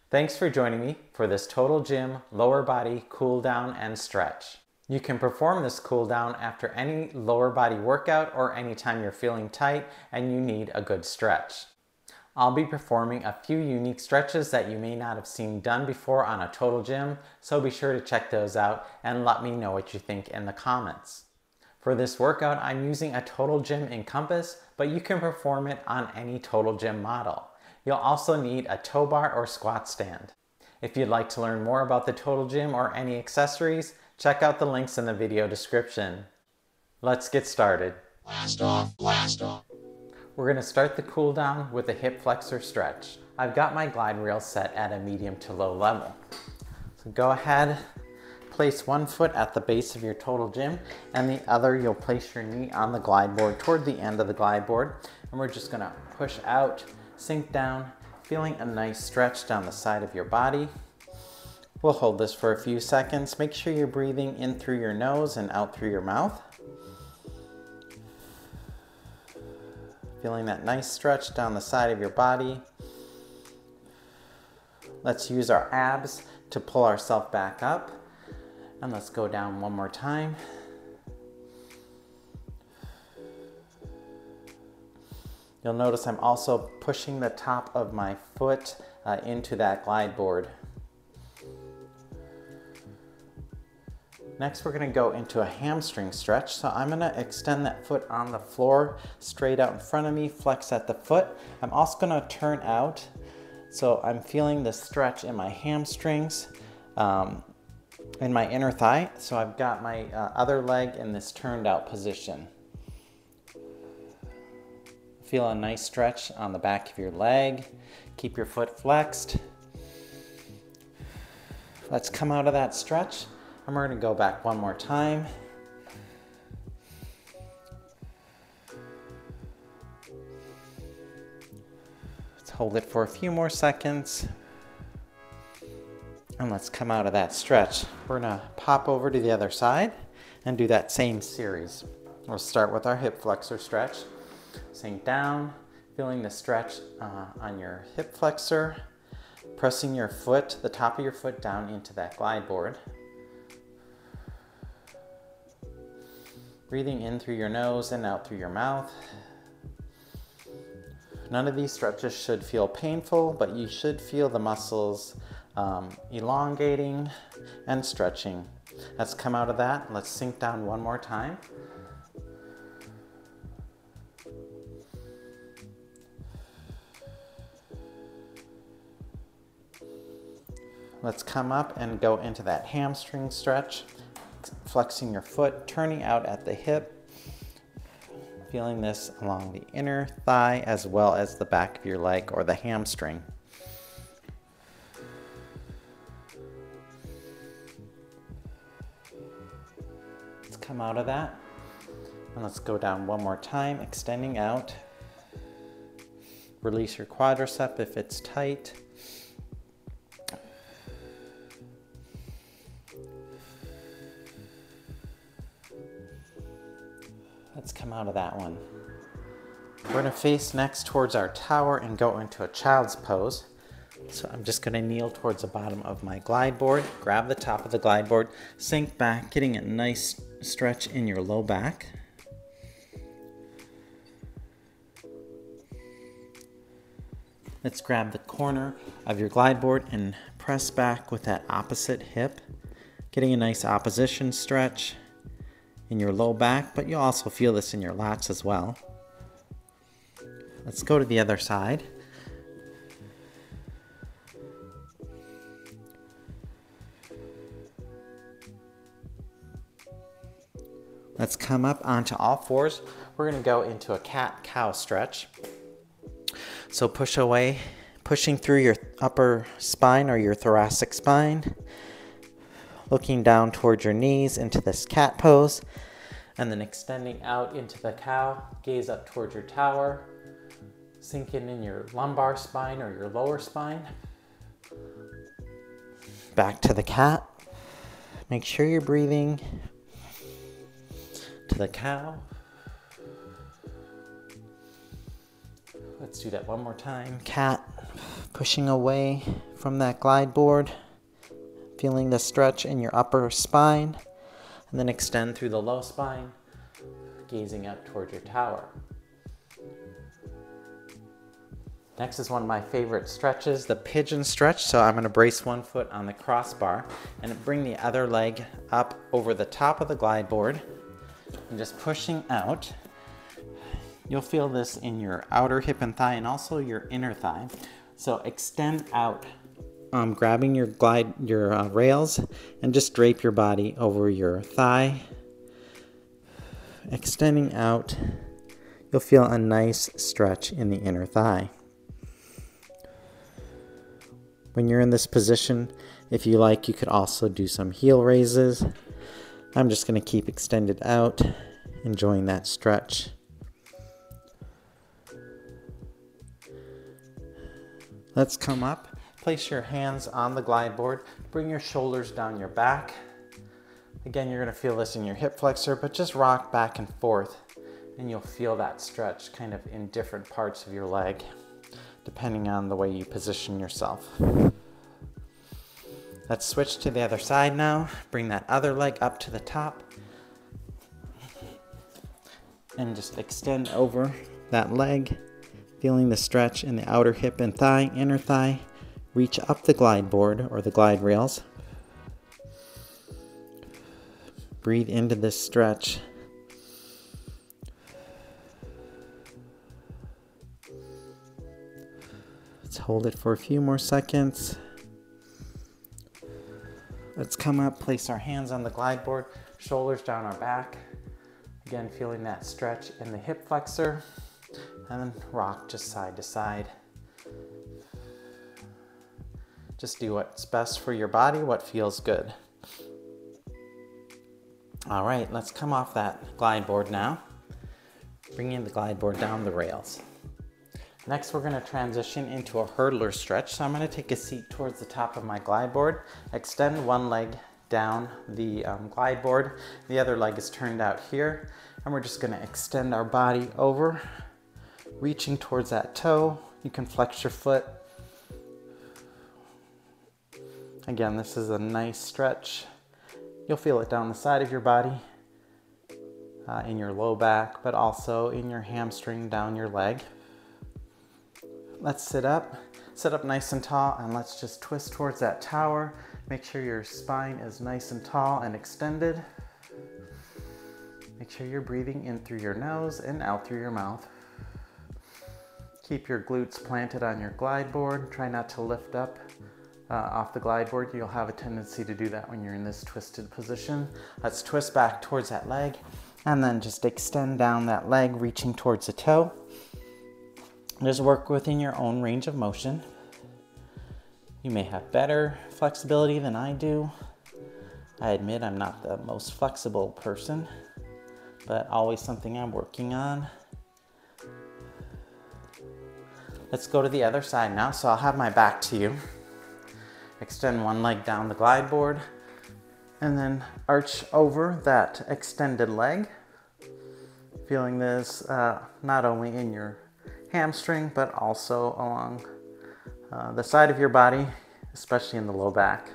Thanks for joining me for this total gym, lower body, cool down, and stretch. You can perform this cool down after any lower body workout or anytime you're feeling tight and you need a good stretch. I'll be performing a few unique stretches that you may not have seen done before on a total gym, so be sure to check those out and let me know what you think in the comments. For this workout, I'm using a total gym Encompass, but you can perform it on any total gym model. You'll also need a tow bar or squat stand. If you'd like to learn more about the total gym or any accessories, check out the links in the video description. Let's get started. Blast off, blast off. We're going to start the cool down with a hip flexor stretch. I've got my glide rail set at a medium to low level. So go ahead, place one foot at the base of your total gym and the other you'll place your knee on the glide board toward the end of the glide board, and we're just going to push out, sink down, feeling a nice stretch down the side of your body. We'll hold this for a few seconds. Make sure you're breathing in through your nose and out through your mouth. Feeling that nice stretch down the side of your body. Let's use our abs to pull ourselves back up. And let's go down one more time. You'll notice I'm also pushing the top of my foot into that glide board. Next, we're going to go into a hamstring stretch. So I'm going to extend that foot on the floor straight out in front of me, flex at the foot. I'm also going to turn out. So I'm feeling the stretch in my hamstrings, in my inner thigh. So I've got my other leg in this turned out position. Feel a nice stretch on the back of your leg. Keep your foot flexed. Let's come out of that stretch. And we're going to go back one more time. Let's hold it for a few more seconds. And let's come out of that stretch. We're going to pop over to the other side and do that same series. We'll start with our hip flexor stretch. Sink down, feeling the stretch on your hip flexor, pressing your foot, the top of your foot down into that glide board. Breathing in through your nose and out through your mouth. None of these stretches should feel painful, but you should feel the muscles elongating and stretching. Let's come out of that. Let's sink down one more time. Let's come up and go into that hamstring stretch, flexing your foot, turning out at the hip, feeling this along the inner thigh as well as the back of your leg or the hamstring. Let's come out of that and let's go down one more time, extending out. Release your quadricep if it's tight. Let's come out of that one. We're going to face next towards our tower and go into a child's pose. So I'm just going to kneel towards the bottom of my glide board, grab the top of the glide board, sink back, getting a nice stretch in your low back. Let's grab the corner of your glide board and press back with that opposite hip, getting a nice opposition stretch in your low back, but you'll also feel this in your lats as well. Let's go to the other side. Let's come up onto all fours. We're going to go into a cat-cow stretch. So push away, pushing through your upper spine or your thoracic spine, looking down towards your knees into this cat pose, and then extending out into the cow. Gaze up towards your tower, sinking in your lumbar spine or your lower spine. Back to the cat. Make sure you're breathing. To the cow. Let's do that one more time. Cat, Pushing away from that glide board, feeling the stretch in your upper spine, and then extend through the low spine, gazing up toward your tower. Next is one of my favorite stretches, the pigeon stretch. So I'm going to brace one foot on the crossbar and bring the other leg up over the top of the glide board and just pushing out. You'll feel this in your outer hip and thigh and also your inner thigh. So extend out, grabbing your rails and just drape your body over your thigh. Extending out, you'll feel a nice stretch in the inner thigh. When you're in this position, if you like, you could also do some heel raises. I'm just going to keep extended out, enjoying that stretch. Let's come up, place your hands on the glide board, bring your shoulders down your back. Again, you're going to feel this in your hip flexor, but just rock back and forth, and you'll feel that stretch kind of in different parts of your leg, depending on the way you position yourself. Let's switch to the other side now. Bring that other leg up to the top and just extend over that leg, feeling the stretch in the outer hip and thigh, inner thigh. Reach up the glide board or the glide rails. Breathe into this stretch. Let's hold it for a few more seconds. Let's come up, place our hands on the glide board, shoulders down our back. Again, feeling that stretch in the hip flexor, and then rock just side to side. Just do what's best for your body, what feels good. All right, let's come off that glide board now. Bringing the glide board down the rails. Next, we're going to transition into a hurdler stretch. So I'm going to take a seat towards the top of my glide board, extend one leg down the glide board. The other leg is turned out here, and we're just going to extend our body over, reaching towards that toe. You can flex your foot. Again, this is a nice stretch. You'll feel it down the side of your body, in your low back, but also in your hamstring, down your leg. Let's sit up nice and tall, and let's just twist towards that tower. Make sure your spine is nice and tall and extended. Make sure you're breathing in through your nose and out through your mouth. Keep your glutes planted on your glide board. Try not to lift up off the glide board. You'll have a tendency to do that when you're in this twisted position. Let's twist back towards that leg, and then just extend down that leg, reaching towards the toe. Just work within your own range of motion. You may have better flexibility than I do. I admit I'm not the most flexible person, but always something I'm working on. Let's go to the other side now. So I'll have my back to you. Extend one leg down the glide board, and then arch over that extended leg. Feeling this not only in your hamstring, but also along the side of your body, especially in the low back.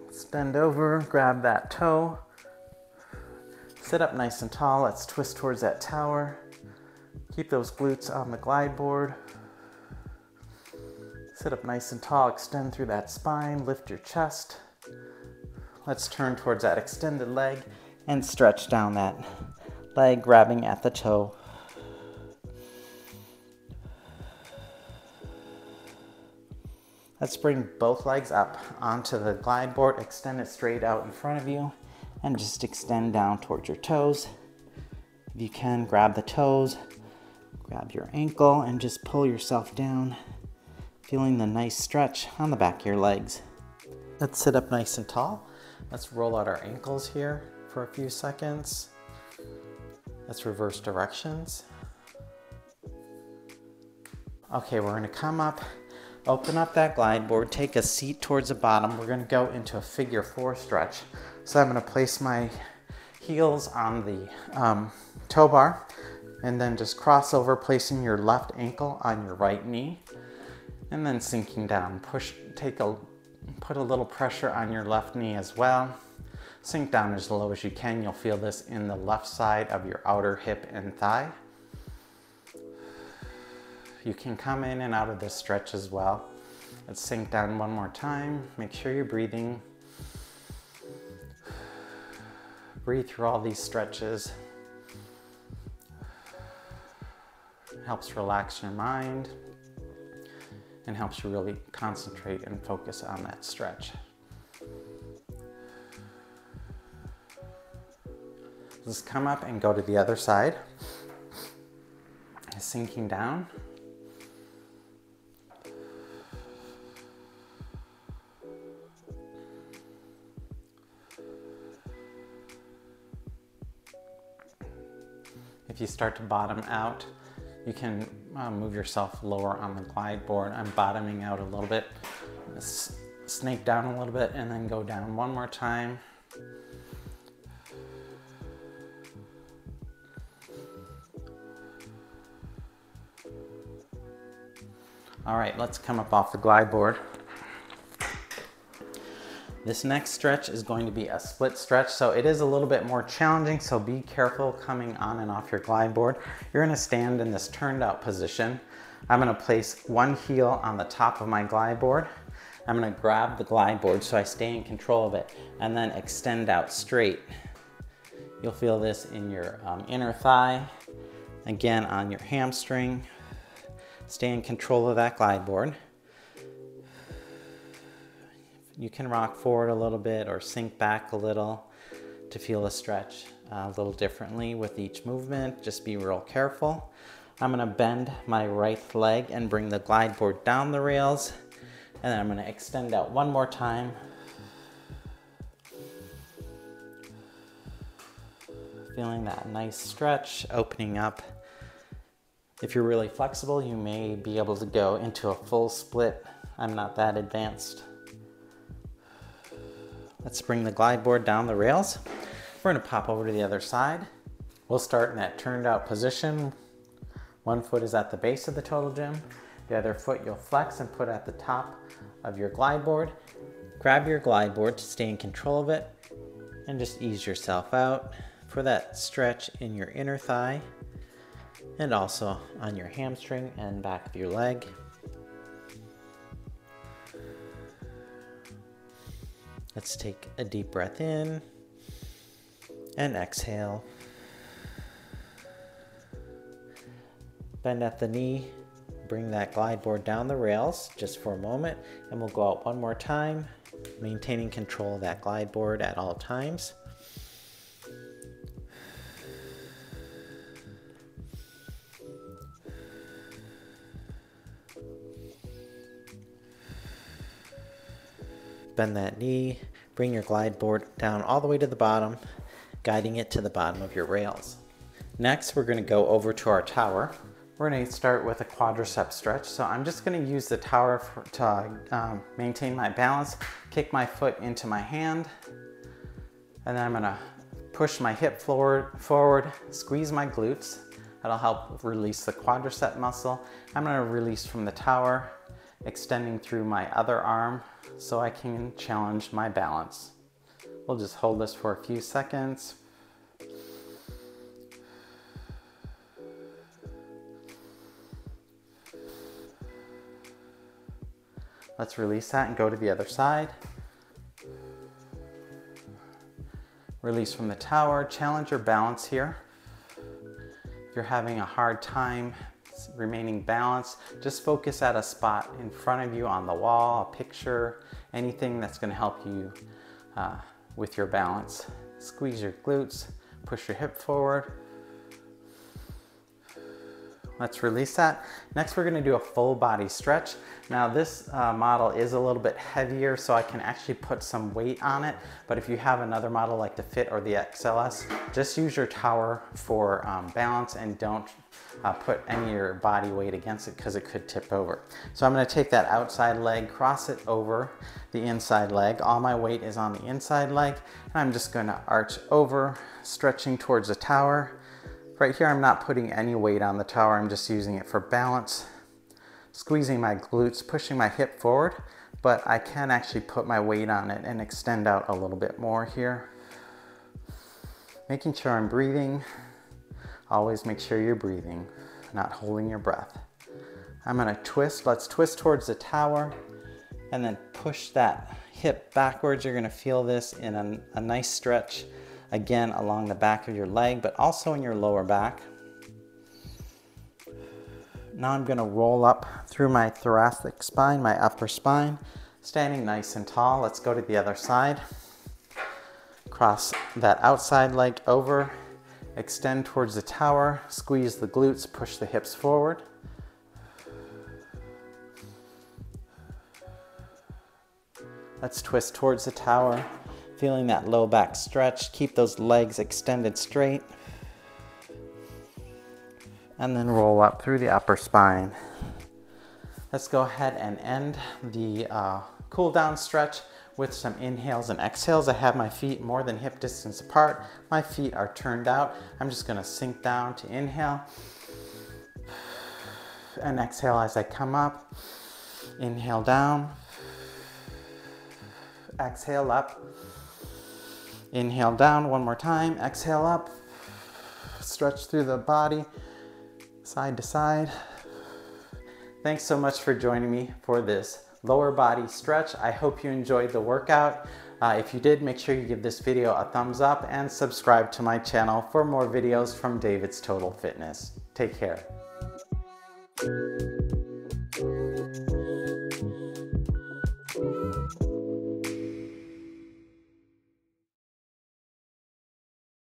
Extend over, grab that toe, sit up nice and tall. Let's twist towards that tower. Keep those glutes on the glide board. Sit up nice and tall, extend through that spine, lift your chest. Let's turn towards that extended leg and stretch down that leg, grabbing at the toe. Let's bring both legs up onto the glide board, extend it straight out in front of you, and just extend down towards your toes. If you can, grab the toes, grab your ankle, and just pull yourself down, feeling the nice stretch on the back of your legs. Let's sit up nice and tall. Let's roll out our ankles here for a few seconds. Let's reverse directions. Okay, we're gonna come up, open up that glide board, take a seat towards the bottom. We're gonna go into a figure 4 stretch. So I'm gonna place my heels on the toe bar, and then just cross over, placing your left ankle on your right knee. And then sinking down. Put a little pressure on your left knee as well. Sink down as low as you can. You'll feel this in the left side of your outer hip and thigh. You can come in and out of this stretch as well. Let's sink down one more time. Make sure you're breathing. Breathe through all these stretches. Helps relax your mind and helps you really concentrate and focus on that stretch. Let's come up and go to the other side. Sinking down. If you start to bottom out, you can move yourself lower on the glide board. I'm bottoming out a little bit. Snake down a little bit and then go down one more time. All right, let's come up off the glide board. This next stretch is going to be a split stretch, so it is a little bit more challenging, so be careful coming on and off your glide board. You're gonna stand in this turned out position. I'm gonna place one heel on the top of my glide board. I'm gonna grab the glide board so I stay in control of it, and then extend out straight. You'll feel this in your inner thigh, again on your hamstring. Stay in control of that glide board. You can rock forward a little bit or sink back a little to feel the stretch a little differently with each movement. Just be real careful. I'm gonna bend my right leg and bring the glide board down the rails, and then I'm gonna extend out one more time. Feeling that nice stretch, opening up. If you're really flexible, you may be able to go into a full split. I'm not that advanced. Let's bring the glide board down the rails. We're gonna pop over to the other side. We'll start in that turned out position. One foot is at the base of the total gym. The other foot you'll flex and put at the top of your glide board. Grab your glide board to stay in control of it and just ease yourself out for that stretch in your inner thigh and also on your hamstring and back of your leg. Let's take a deep breath in and exhale. Bend at the knee, bring that glide board down the rails just for a moment, and we'll go out one more time, maintaining control of that glide board at all times. Bend that knee, bring your glide board down all the way to the bottom, guiding it to the bottom of your rails. Next, we're gonna go over to our tower. We're gonna start with a quadricep stretch. So I'm just gonna use the tower to maintain my balance, kick my foot into my hand, and then I'm gonna push my hip forward, squeeze my glutes. That'll help release the quadricep muscle. I'm gonna release from the tower, extending through my other arm so I can challenge my balance. We'll just hold this for a few seconds. Let's release that and go to the other side. Release from the tower, challenge your balance here. If you're having a hard time remaining balanced, just focus at a spot in front of you on the wall, a picture, anything that's going to help you with your balance. Squeeze your glutes, push your hip forward. Let's release that. Next, we're going to do a full body stretch. Now this model is a little bit heavier, so I can actually put some weight on it. But if you have another model like the Fit or the XLS, just use your tower for balance and don't put any of your body weight against it because it could tip over. So I'm going to take that outside leg, cross it over the inside leg. All my weight is on the inside leg. And I'm just going to arch over, stretching towards the tower. Right here, I'm not putting any weight on the tower. I'm just using it for balance. squeezing my glutes, pushing my hip forward, but I can actually put my weight on it and extend out a little bit more here. Making sure I'm breathing. Always make sure you're breathing, not holding your breath. I'm gonna twist. Let's twist towards the tower and then push that hip backwards. You're gonna feel this in a nice stretch, again, along the back of your leg, but also in your lower back. Now I'm gonna roll up through my thoracic spine, my upper spine, standing nice and tall. Let's go to the other side. Cross that outside leg over, extend towards the tower, squeeze the glutes, push the hips forward. Let's twist towards the tower, feeling that low back stretch. Keep those legs extended straight. And then roll up through the upper spine. Let's go ahead and end the cool down stretch with some inhales and exhales. I have my feet more than hip distance apart. My feet are turned out. I'm just gonna sink down to inhale and exhale as I come up. Inhale down, exhale up. Inhale down one more time, exhale up. Stretch through the body, side to side. Thanks so much for joining me for this lower body stretch. I hope you enjoyed the workout. If you did, make sure you give this video a thumbs up and subscribe to my channel for more videos from David's Total Fitness. Take care.